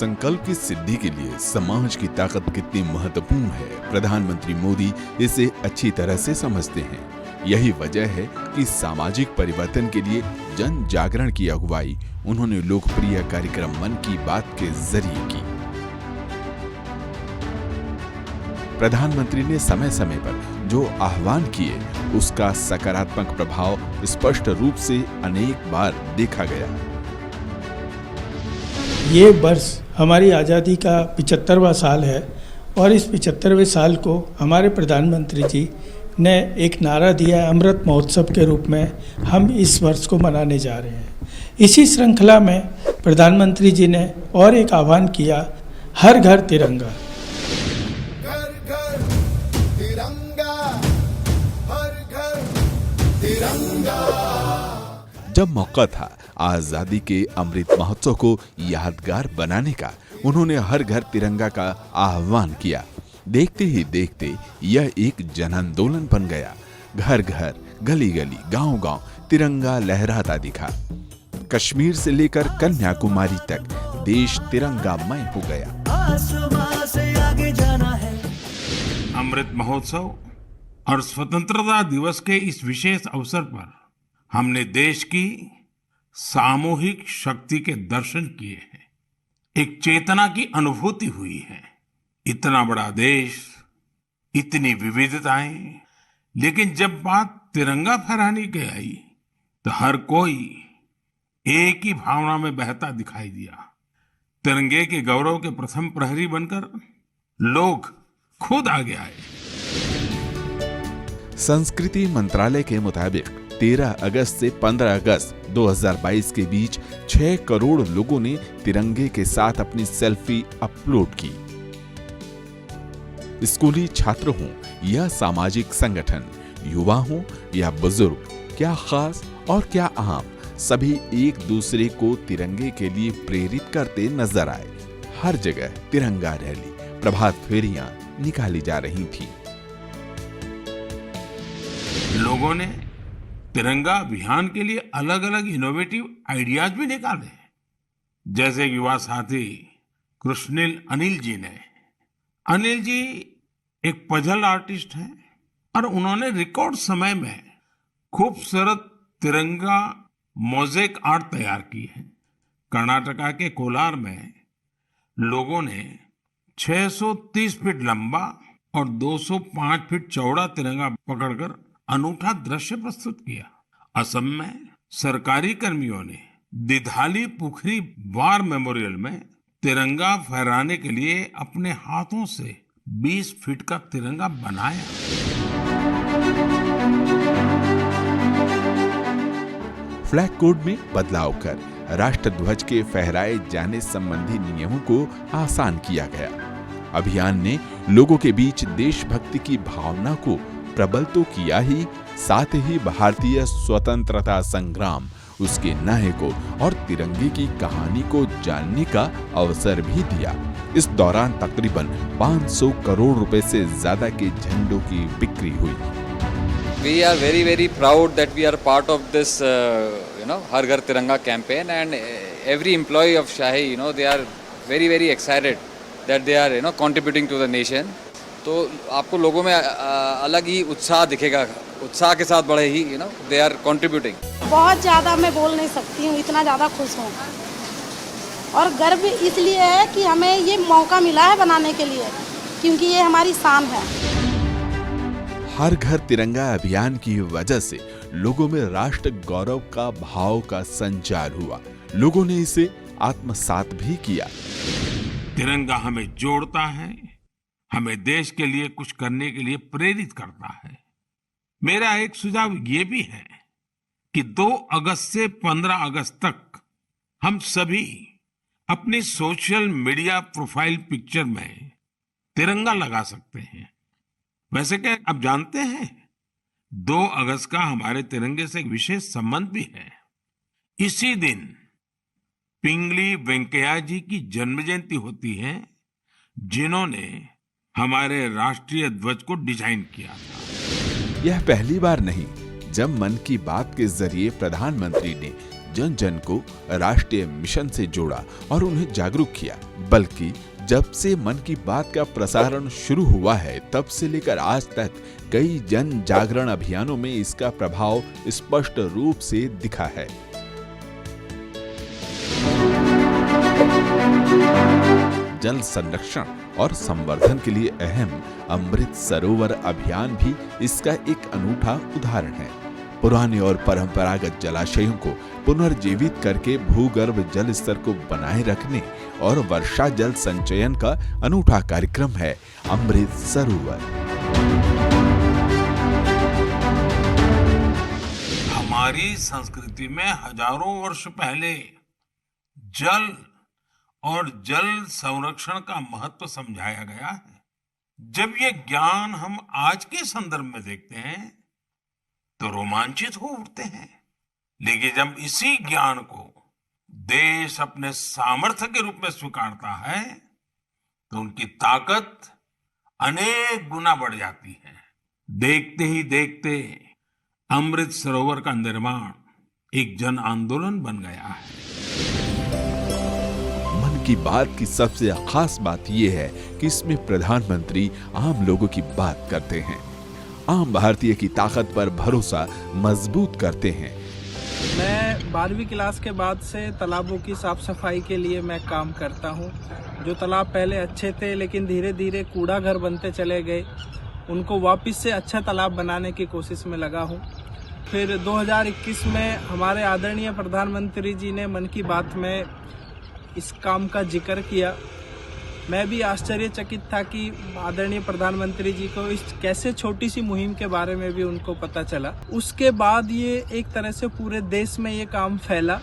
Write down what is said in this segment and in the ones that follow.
संकल्प की सिद्धि के लिए समाज की ताकत कितनी महत्वपूर्ण है, प्रधानमंत्री मोदी इसे अच्छी तरह से समझते हैं। यही वजह है कि सामाजिक परिवर्तन के लिए जन जागरण की अगुवाई उन्होंने लोकप्रिय कार्यक्रम मन की बात के जरिए की। प्रधानमंत्री ने समय समय पर जो आह्वान किए, उसका सकारात्मक प्रभाव स्पष्ट रूप से अनेक बार देखा गया। ये वर्ष हमारी आज़ादी का 75वां साल है और इस 75वें साल को हमारे प्रधानमंत्री जी ने एक नारा दिया, अमृत महोत्सव के रूप में हम इस वर्ष को मनाने जा रहे हैं। इसी श्रृंखला में प्रधानमंत्री जी ने और एक आह्वान किया, हर घर तिरंगा। जब मौका था आजादी के अमृत महोत्सव को यादगार बनाने का, उन्होंने हर घर तिरंगा का आह्वान किया। देखते ही देखते यह एक जन आंदोलन बन गया। घर घर, गली गली, गांव गांव तिरंगा लहराता दिखा। कश्मीर से लेकर कन्याकुमारी तक देश तिरंगामय हो गया। आसमां से आगे जाना है। अमृत महोत्सव और स्वतंत्रता दिवस के इस विशेष अवसर पर हमने देश की सामूहिक शक्ति के दर्शन किए हैं। एक चेतना की अनुभूति हुई है। इतना बड़ा देश, इतनी विविधताएं, लेकिन जब बात तिरंगा फहराने की आई तो हर कोई एक ही भावना में बहता दिखाई दिया। तिरंगे के गौरव के प्रथम प्रहरी बनकर लोग खुद आगे आए। संस्कृति मंत्रालय के मुताबिक 13 अगस्त से 15 अगस्त 2022 के बीच 6 करोड़ लोगों ने तिरंगे के साथ अपनी सेल्फी अपलोड की। स्कूली छात्र हों या सामाजिक संगठन, युवा हों या बुजुर्ग, क्या खास और क्या आम, सभी एक दूसरे को तिरंगे के लिए प्रेरित करते नजर आए। हर जगह तिरंगा रैली, प्रभात फेरियां निकाली जा रही थी। लोगों ने तिरंगा अभियान के लिए अलग अलग इनोवेटिव आइडियाज भी निकाले, जैसे युवा साथी कृष्णिल अनिल जी ने। अनिल जी एक पजल आर्टिस्ट हैं और उन्होंने रिकॉर्ड समय में खूबसूरत तिरंगा मोज़ेक आर्ट तैयार की है। कर्नाटका के कोलार में लोगों ने 630 फीट लंबा और 205 फीट चौड़ा तिरंगा पकड़कर अनूठा दृश्य प्रस्तुत किया। असम में सरकारी कर्मियों ने दिधाली पुखरी वार मेमोरियल में तिरंगा फहराने के लिए अपने हाथों से 20 फीट का तिरंगा बनाया। फ्लैग कोड में बदलाव कर राष्ट्रध्वज के फहराए जाने संबंधी नियमों को आसान किया गया। अभियान ने लोगों के बीच देशभक्ति की भावना को प्रबल तो किया ही, साथ ही भारतीय स्वतंत्रता संग्राम, उसके नायकों और तिरंगे की कहानी को जानने का अवसर भी दिया। इस दौरान तकरीबन 500 करोड़ रुपए से ज्यादा के झंडों की बिक्री हुई। We are very very proud that we are part of this Har Ghar Tiranga campaign, and every employee of Shahi, they are very very excited that they are contributing to the nation. तो आपको लोगों में अलग ही उत्साह दिखेगा, उत्साह के साथ बड़े ही they are contributing. बहुत ज़्यादा मैं बोल नहीं सकती हूँ, इतना ज़्यादा खुश हूँ और गर्व इसलिए है कि हमें ये मौका मिला है बनाने के लिए, क्योंकि ये हमारी शान है। हर घर तिरंगा अभियान की वजह से लोगों में राष्ट्र गौरव का भाव का संचार हुआ। लोगों ने इसे आत्मसात भी किया। तिरंगा हमें जोड़ता है, हमें देश के लिए कुछ करने के लिए प्रेरित करता है। मेरा एक सुझाव ये भी है कि 2 अगस्त से 15 अगस्त तक हम सभी अपनी सोशल मीडिया प्रोफाइल पिक्चर में तिरंगा लगा सकते हैं। वैसे क्या आप जानते हैं, 2 अगस्त का हमारे तिरंगे से एक विशेष संबंध भी है। इसी दिन पिंगली वेंकैया जी की जन्म जयंती होती है, जिन्होंने हमारे राष्ट्रीय ध्वज को डिजाइन किया था। यह पहली बार नहीं जब मन की बात के जरिए प्रधानमंत्री ने जन जन को राष्ट्रीय मिशन से जोड़ा और उन्हें जागरूक किया, बल्कि जब से मन की बात का प्रसारण शुरू हुआ है तब से लेकर आज तक कई जन जागरण अभियानों में इसका प्रभाव स्पष्ट रूप से दिखा है। जल संरक्षण और संवर्धन के लिए अहम अमृत सरोवर अभियान भी इसका एक अनूठा उदाहरण है। पुराने और परंपरागत जलाशयों को पुनर्जीवित करके भूगर्भ जल स्तर को बनाए रखने और वर्षा जल संचयन का अनूठा कार्यक्रम है अमृत सरोवर। हमारी संस्कृति में हजारों वर्ष पहले जल और जल संरक्षण का महत्व समझाया गया है। जब ये ज्ञान हम आज के संदर्भ में देखते हैं तो रोमांचित हो उठते हैं, लेकिन जब इसी ज्ञान को देश अपने सामर्थ्य के रूप में स्वीकारता है तो उनकी ताकत अनेक गुना बढ़ जाती है। देखते ही देखते अमृत सरोवर का निर्माण एक जन आंदोलन बन गया है। मन की बात की सबसे खास बात यह है कि इसमें प्रधानमंत्री आम लोगों की बात करते हैं, आम भारतीय की ताकत पर भरोसा मजबूत करते हैं। मैं 12वीं क्लास के बाद से तालाबों की साफ सफाई के लिए मैं काम करता हूं। जो तालाब पहले अच्छे थे लेकिन धीरे धीरे कूड़ा घर बनते चले गए, उनको वापस से अच्छा तालाब बनाने की कोशिश में लगा हूं। फिर 2021 में हमारे आदरणीय प्रधानमंत्री जी ने मन की बात में इस काम का जिक्र किया। मैं भी आश्चर्यचकित था कि आदरणीय प्रधानमंत्री जी को इस कैसे छोटी सी मुहिम के बारे में भी उनको पता चला। उसके बाद ये एक तरह से पूरे देश में ये काम फैला।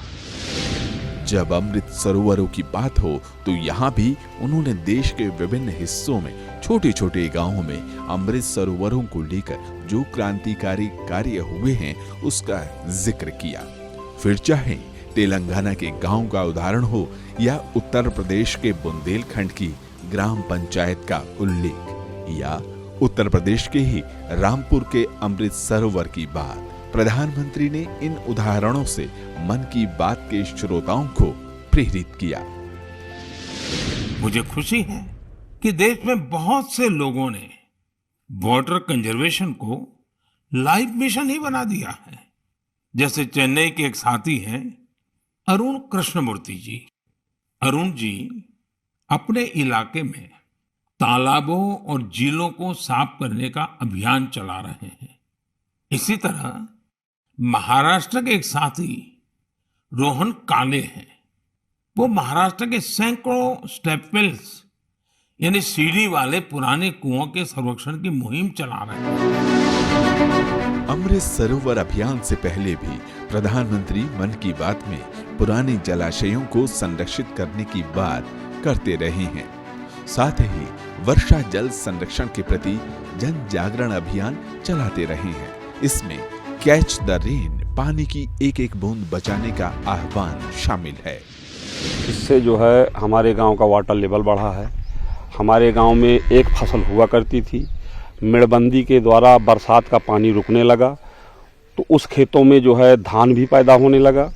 जब अमृत सरोवरों की बात हो तो यहाँ भी उन्होंने देश के विभिन्न हिस्सों में छोटे छोटे गांवों में अमृत सरोवरों को लेकर जो क्रांतिकारी कार्य हुए हैं उसका जिक्र किया। फिर चाहे तेलंगाना के गांव का उदाहरण हो या उत्तर प्रदेश के बुंदेलखंड की ग्राम पंचायत का उल्लेख या उत्तर प्रदेश के ही रामपुर के अमृत सरोवर की बात, प्रधानमंत्री ने इन उदाहरणों से मन की बात के श्रोताओं को प्रेरित किया। मुझे खुशी है कि देश में बहुत से लोगों ने वाटर कंजर्वेशन को लाइफ मिशन ही बना दिया है। जैसे चेन्नई के एक साथी हैं अरुण कृष्णमूर्ति जी। अरुण जी अपने इलाके में तालाबों और झीलों को साफ करने का अभियान चला रहे हैं। इसी तरह महाराष्ट्र के एक साथी रोहन काले हैं। वो महाराष्ट्र के सैकड़ों स्टेपवेल्स यानी सीढ़ी वाले पुराने कुओं के संरक्षण की मुहिम चला रहे हैं। अमृत सरोवर अभियान से पहले भी प्रधानमंत्री मन की बात में पुराने जलाशयों को संरक्षित करने की बात करते रहे हैं। साथ ही वर्षा जल संरक्षण के प्रति जन जागरण अभियान चलाते रहे हैं। इसमें कैच द रेन, पानी की एक एक बूंद बचाने का आह्वान शामिल है। इससे जो है हमारे गांव का वाटर लेवल बढ़ा है। हमारे गांव में एक फसल हुआ करती थी, मेड़बंदी के द्वारा बरसात का पानी रुकने लगा तो उस खेतों में जो है धान भी पैदा होने लगा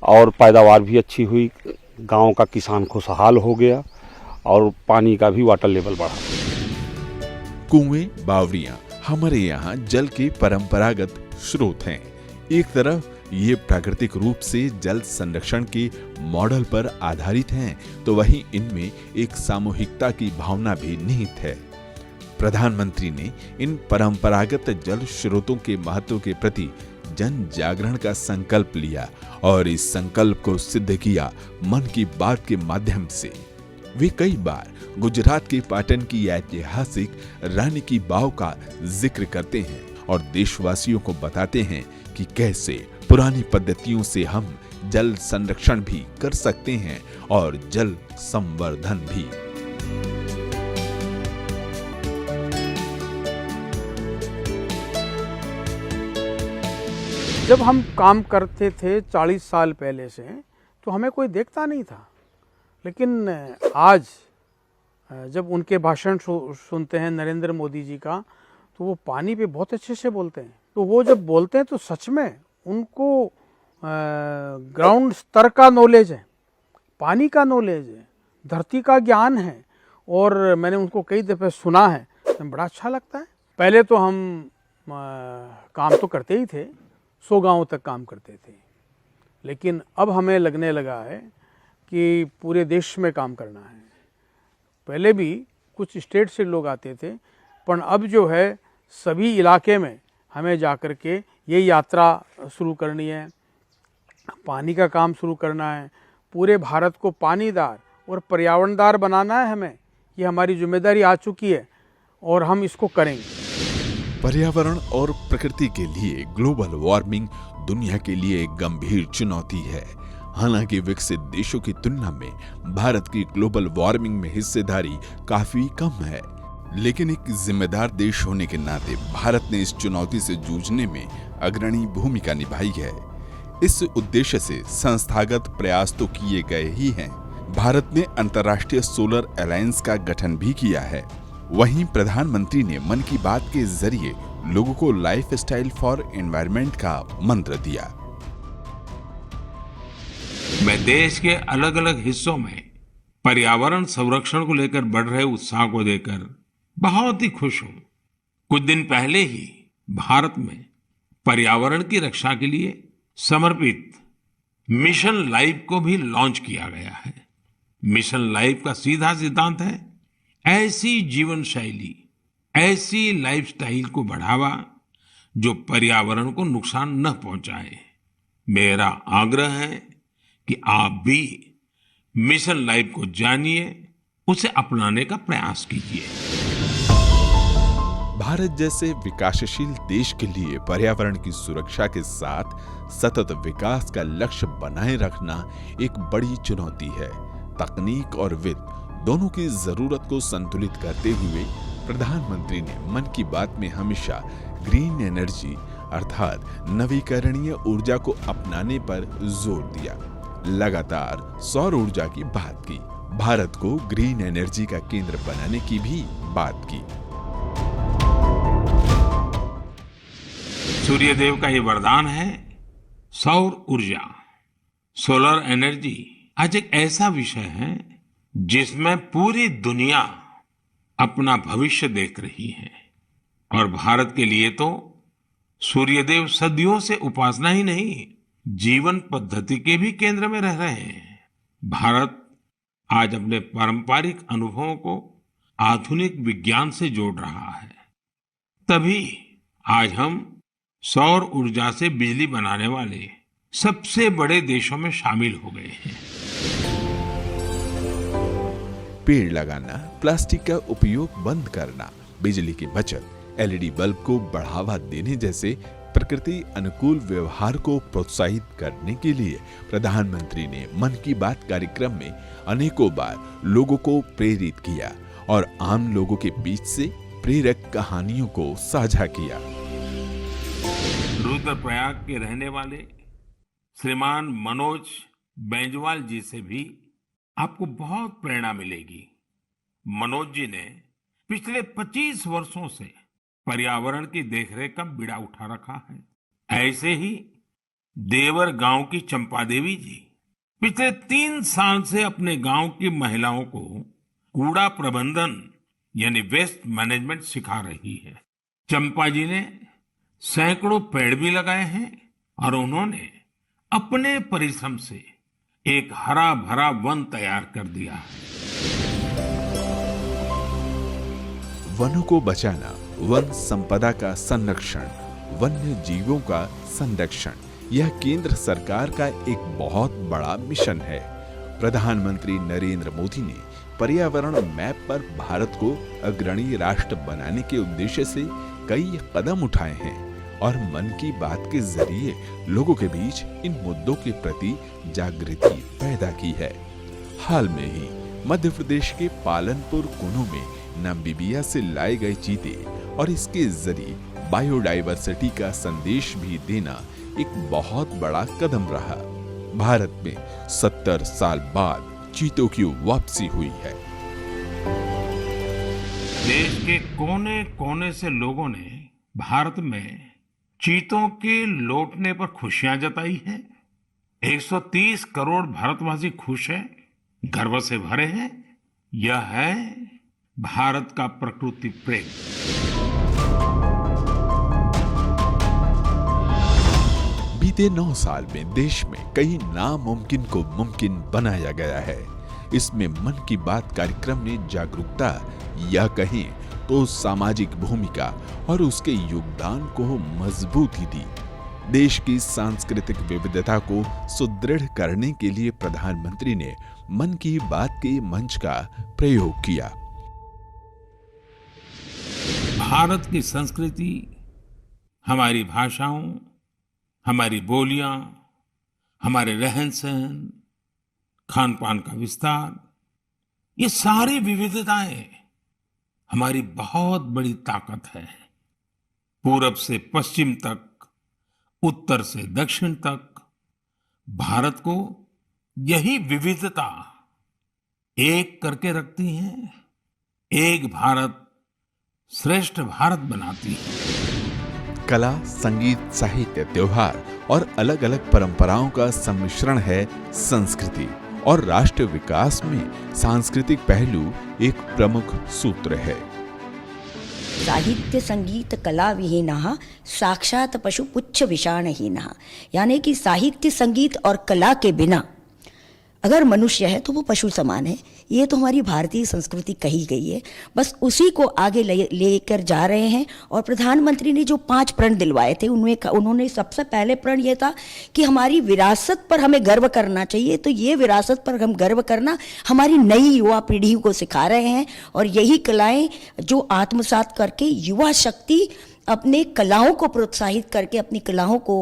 और पैदावार भी अच्छी हुई। गांव का किसान खुशहाल हो गया और पानी का भी वाटर लेवल बढ़ा। कुएं, बावड़ियां हमारे यहाँ जल के परंपरागत स्रोत हैं। एक तरफ ये प्राकृतिक रूप से जल संरक्षण के मॉडल पर आधारित हैं, तो वहीं इनमें एक सामूहिकता की भावना भी निहित है। प्रधानमंत्री ने इन परंपरागत जल स्रोतों के महत्व के प्रति जन जागरण का संकल्प लिया और इस संकल्प को सिद्ध किया मन की बात के माध्यम से। वे कई बार गुजरात के पाटन की ऐतिहासिक रानी की बाव का जिक्र करते हैं और देशवासियों को बताते हैं कि कैसे पुरानी पद्धतियों से हम जल संरक्षण भी कर सकते हैं और जल संवर्धन भी। जब हम काम करते थे 40 साल पहले से तो हमें कोई देखता नहीं था, लेकिन आज जब उनके भाषण सुनते हैं नरेंद्र मोदी जी का तो वो पानी पे बहुत अच्छे से बोलते हैं। तो वो जब बोलते हैं तो सच में उनको ग्राउंड स्तर का नॉलेज है, पानी का नॉलेज है, धरती का ज्ञान है, और मैंने उनको कई दफ़े सुना है तो बड़ा अच्छा लगता है। पहले तो हम काम तो करते ही थे, 100 गाँव तक काम करते थे, लेकिन अब हमें लगने लगा है कि पूरे देश में काम करना है। पहले भी कुछ स्टेट से लोग आते थे, पर अब जो है सभी इलाके में हमें जा कर के ये यात्रा शुरू करनी है, पानी का काम शुरू करना है, पूरे भारत को पानीदार और पर्यावरणदार बनाना है हमें। ये हमारी जिम्मेदारी आ चुकी है और हम इसको करेंगे। पर्यावरण और प्रकृति के लिए ग्लोबल वार्मिंग दुनिया के लिए एक गंभीर चुनौती है। हालांकि विकसित देशों की तुलना में भारत की ग्लोबल वार्मिंग में हिस्सेदारी काफी कम है, लेकिन एक जिम्मेदार देश होने के नाते भारत ने इस चुनौती से जूझने में अग्रणी भूमिका निभाई है। इस उद्देश्य से संस्थागत प्रयास तो किए गए ही हैं। भारत ने अंतर्राष्ट्रीय सोलर अलायंस का गठन भी किया है। वहीं प्रधानमंत्री ने मन की बात के जरिए लोगों को लाइफ स्टाइल फॉर एनवायरनमेंट का मंत्र दिया। मैं देश के अलग अलग हिस्सों में पर्यावरण संरक्षण को लेकर बढ़ रहे उत्साह को देखकर बहुत ही खुश हूं। कुछ दिन पहले ही भारत में पर्यावरण की रक्षा के लिए समर्पित मिशन लाइफ को भी लॉन्च किया गया है। मिशन लाइफ का सीधा सिद्धांत है ऐसी जीवन शैली, ऐसी लाइफस्टाइल को बढ़ावा जो पर्यावरण को नुकसान न पहुंचाए। मेरा आग्रह है कि आप भी मिशन लाइफ को जानिए, उसे अपनाने का प्रयास कीजिए। भारत जैसे विकासशील देश के लिए पर्यावरण की सुरक्षा के साथ सतत विकास का लक्ष्य बनाए रखना एक बड़ी चुनौती है। तकनीक और वित्त दोनों की जरूरत को संतुलित करते हुए प्रधानमंत्री ने मन की बात में हमेशा ग्रीन एनर्जी अर्थात नवीकरणीय ऊर्जा को अपनाने पर जोर दिया। लगातार सौर ऊर्जा की बात की, भारत को ग्रीन एनर्जी का केंद्र बनाने की भी बात की। सूर्यदेव का ये वरदान है सौर ऊर्जा। सोलर एनर्जी आज एक ऐसा विषय है जिसमें पूरी दुनिया अपना भविष्य देख रही है, और भारत के लिए तो सूर्यदेव सदियों से उपासना ही नहीं, जीवन पद्धति के भी केंद्र में रह रहे हैं। भारत आज अपने पारंपरिक अनुभवों को आधुनिक विज्ञान से जोड़ रहा है। तभी आज हम सौर ऊर्जा से बिजली बनाने वाले सबसे बड़े देशों में शामिल हो गए हैं। पेड़ लगाना, प्लास्टिक का उपयोग बंद करना, बिजली की बचत, एलईडी बल्ब को बढ़ावा देने जैसे प्रकृति अनुकूल व्यवहार को प्रोत्साहित करने के लिए प्रधानमंत्री ने मन की बात कार्यक्रम में अनेकों बार लोगों को प्रेरित किया और आम लोगों के बीच से प्रेरक कहानियों को साझा किया। रुद्रप्रयाग के रहने वाले श्रीमान मनोज बेंजवाल जी से भी आपको बहुत प्रेरणा मिलेगी। मनोज जी ने पिछले 25 वर्षों से पर्यावरण की देखरेख का बीड़ा उठा रखा है। ऐसे ही देवर गांव की चंपा देवी जी पिछले 3 साल से अपने गांव की महिलाओं को कूड़ा प्रबंधन यानी वेस्ट मैनेजमेंट सिखा रही है। चंपा जी ने सैकड़ों पेड़ भी लगाए हैं और उन्होंने अपने परिश्रम से एक हरा भरा वन तैयार कर दिया है। वनों को बचाना, वन संपदा का संरक्षण, वन्य जीवों का संरक्षण, यह केंद्र सरकार का एक बहुत बड़ा मिशन है। प्रधानमंत्री नरेंद्र मोदी ने पर्यावरण मैप पर भारत को अग्रणी राष्ट्र बनाने के उद्देश्य से कई कदम उठाए हैं और मन की बात के जरिए लोगों के बीच इन मुद्दों के प्रति जागृति पैदा की है। हाल में ही मध्य प्रदेश के पालनपुर कुनू में नामीबिया से लाए गए चीते और इसके जरिए बायोडायवर्सिटी का संदेश भी देना एक बहुत बड़ा कदम रहा। भारत में 70 साल बाद चीतों की वापसी हुई है। देश के कोने कोने से लोगों ने भारत में चीतों के लौटने पर खुशियां जताई हैं। 130 करोड़ भारतवासी खुश हैं, गर्व से भरे हैं। यह है भारत का प्रकृति प्रेम। बीते 9 साल में देश में कई नामुमकिन को मुमकिन बनाया गया है। इसमें मन की बात कार्यक्रम ने जागरूकता या कहें तो सामाजिक भूमिका और उसके योगदान को मजबूती दी। देश की सांस्कृतिक विविधता को सुदृढ़ करने के लिए प्रधानमंत्री ने मन की बात के मंच का प्रयोग किया। भारत की संस्कृति, हमारी भाषाओं, हमारी बोलियां, हमारे रहन सहन, खान पान का विस्तार, ये सारी विविधताएं हमारी बहुत बड़ी ताकत है। पूरब से पश्चिम तक, उत्तर से दक्षिण तक भारत को यही विविधता एक करके रखती है, एक भारत श्रेष्ठ भारत बनाती है। कला, संगीत, साहित्य, त्योहार और अलग अलग परंपराओं का सम्मिश्रण है संस्कृति, और राष्ट्र विकास में सांस्कृतिक पहलू एक प्रमुख सूत्र है। साहित्य संगीत कला विहीनः साक्षात पशु पुच्छ विषाणहीनः, यानी कि साहित्य संगीत और कला के बिना अगर मनुष्य है तो वो पशु समान है। ये तो हमारी भारतीय संस्कृति कही गई है, बस उसी को आगे लेकर जा रहे हैं। और प्रधानमंत्री ने जो 5 प्रण दिलवाए थे उन्होंने सबसे पहले प्रण ये था कि हमारी विरासत पर हमें गर्व करना चाहिए। तो ये विरासत पर हम गर्व करना हमारी नई युवा पीढ़ी को सिखा रहे हैं, और यही कलाएं जो आत्मसात करके युवा शक्ति अपने कलाओं को प्रोत्साहित करके अपनी कलाओं को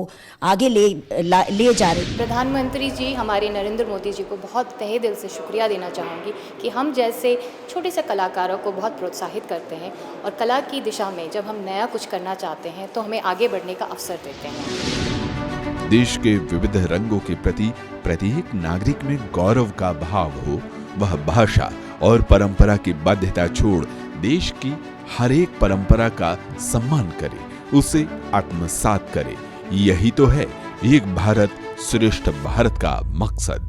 आगे ले जा रहे। प्रधानमंत्री जी हमारे नरेंद्र मोदी जी को बहुत तहे दिल से शुक्रिया देना चाहूँगी कि हम जैसे छोटे से कलाकारों को बहुत प्रोत्साहित करते हैं, और कला की दिशा में जब हम नया कुछ करना चाहते हैं तो हमें आगे बढ़ने का अवसर देते हैं। देश के विविध रंगों के प्रति प्रत्येक नागरिक में गौरव का भाव हो, वह भाषा और परंपरा की बाध्यता छोड़ देश की हर एक परंपरा का सम्मान करे, उसे आत्मसात करे। यही तो है एक भारत श्रेष्ठ भारत का मकसद।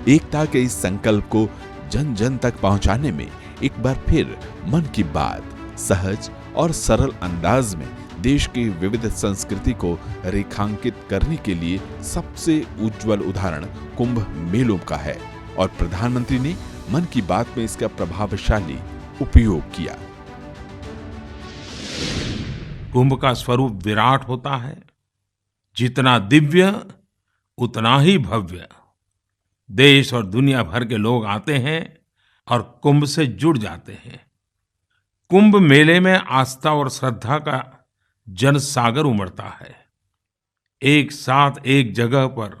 एकता के इस संकल्प को जन जन तक पहुंचाने में एक बार फिर मन की बात सहज और सरल अंदाज में देश की विविध संस्कृति को रेखांकित करने के लिए सबसे उज्जवल उदाहरण कुंभ मेलों का है, और प्रधानमंत्री ने मन की बात में इसका प्रभावशाली उपयोग किया। कुंभ का स्वरूप विराट होता है, जितना दिव्य उतना ही भव्य। देश और दुनिया भर के लोग आते हैं और कुंभ से जुड़ जाते हैं। कुंभ मेले में आस्था और श्रद्धा का जन सागर उमड़ता है। एक साथ एक जगह पर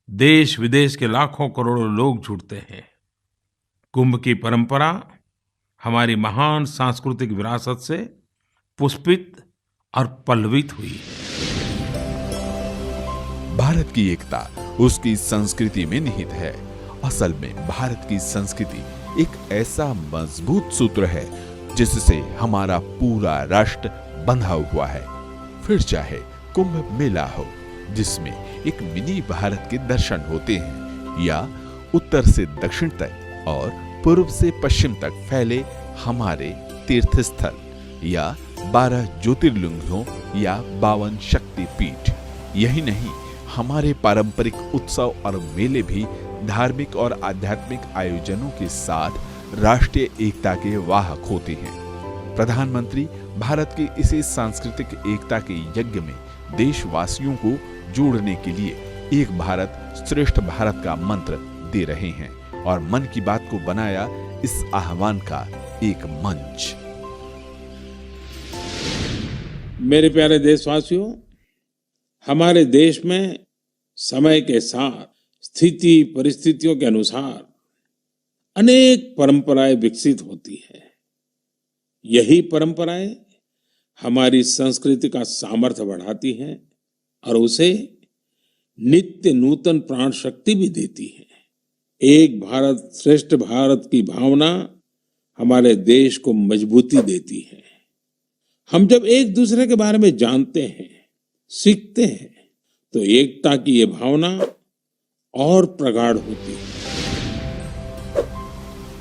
देश विदेश के लाखों करोड़ों लोग जुड़ते हैं। कुंभ की परंपरा हमारी महान सांस्कृतिक विरासत से पुष्पित और पल्लवित हुई है। भारत की एकता उसकी संस्कृति में निहित है। असल में भारत की संस्कृति एक ऐसा मजबूत सूत्र है जिससे हमारा पूरा राष्ट्र बंधा हुआ है। फिर चाहे कुंभ मेला हो, जिसमें एक मिनी भारत के दर्शन होते हैं, या उत्तर से दक्षिण तक और पूर्व से पश्चिम तक फैले हमारे तीर्थ स्थल, या 12 ज्योतिर्लिंगों या 52 शक्ति पीठ। यही नहीं, हमारे पारंपरिक उत्सव और मेले भी धार्मिक और आध्यात्मिक आयोजनों के साथ राष्ट्रीय एकता के वाहक होते हैं। प्रधानमंत्री भारत की इसी सांस्कृतिक एकता के यज्ञ में देशवासियों को जोड़ने के लिए एक भारत श्रेष्ठ भारत का मंत्र दे रहे हैं, और मन की बात को बनाया इस आह्वान का एक मंच। मेरे प्यारे देशवासियों, हमारे देश में समय के साथ स्थिति परिस्थितियों के अनुसार अनेक परंपराएं विकसित होती है। यही परंपराएं हमारी संस्कृति का सामर्थ्य बढ़ाती हैं और उसे नित्य नूतन प्राण शक्ति भी देती है। एक भारत श्रेष्ठ भारत की भावना हमारे देश को मजबूती देती है। हम जब एक दूसरे के बारे में जानते हैं, सीखते हैं तो एकता की ये भावना और प्रगाढ़ होती है।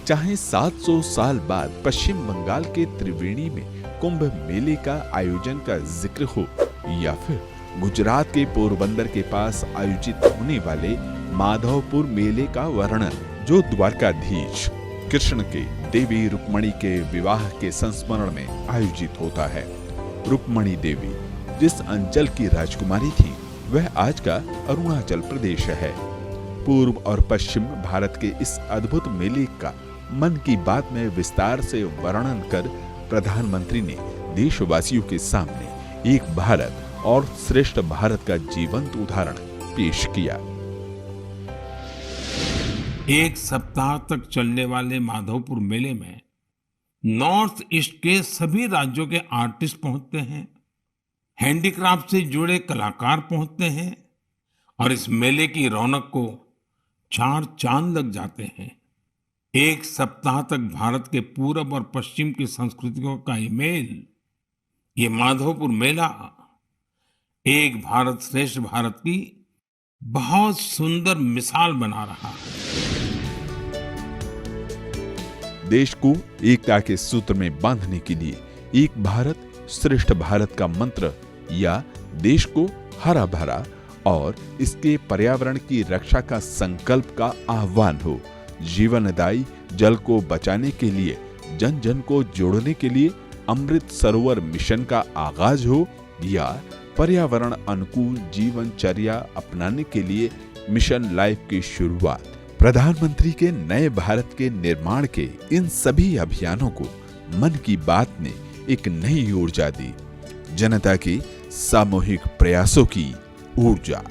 चाहे 700 साल बाद पश्चिम बंगाल के त्रिवेणी में कुंभ मेले का आयोजन का जिक्र हो, या फिर गुजरात के पोरबंदर के पास आयोजित होने वाले माधवपुर मेले का वर्णन, जो द्वारकाधीश कृष्ण के देवी रुक्मणी के विवाह के संस्मरण में आयोजित होता है। रुक्मणी देवी जिस अंचल की राजकुमारी थी, वह आज का अरुणाचल प्रदेश है। पूर्व और पश्चिम भारत के इस अद्भुत मेले का मन की बात में विस्तार से वर्णन कर प्रधानमंत्री ने देशवासियों के सामने एक भारत और श्रेष्ठ भारत का जीवंत उदाहरण पेश किया। एक सप्ताह तक चलने वाले माधवपुर मेले में नॉर्थ ईस्ट के सभी राज्यों के आर्टिस्ट पहुंचते हैं, हैंडीक्राफ्ट से जुड़े कलाकार पहुंचते हैं और इस मेले की रौनक को 4 चांद लग जाते हैं। एक सप्ताह तक भारत के पूरब और पश्चिम की संस्कृतियों का ये मेल, ये माधवपुर मेला एक भारत श्रेष्ठ भारत की बहुत सुंदर मिसाल बना रहा है। देश को एकता के सूत्र में बांधने के लिए एक भारत श्रेष्ठ भारत का मंत्र या देश को हरा भरा और इसके पर्यावरण की रक्षा का संकल्प का आह्वान हो, जीवनदायी जल को बचाने के लिए जन जन को जोड़ने के लिए अमृत सरोवर मिशन का आगाज हो, या पर्यावरण अनुकूल जीवनचर्या अपनाने के लिए मिशन लाइफ की शुरुआत। प्रधानमंत्री के नए भारत के निर्माण के इन सभी अभियानों को मन की बात ने एक नई ऊर्जा दी, जनता के सामूहिक प्रयासों की ऊर्जा।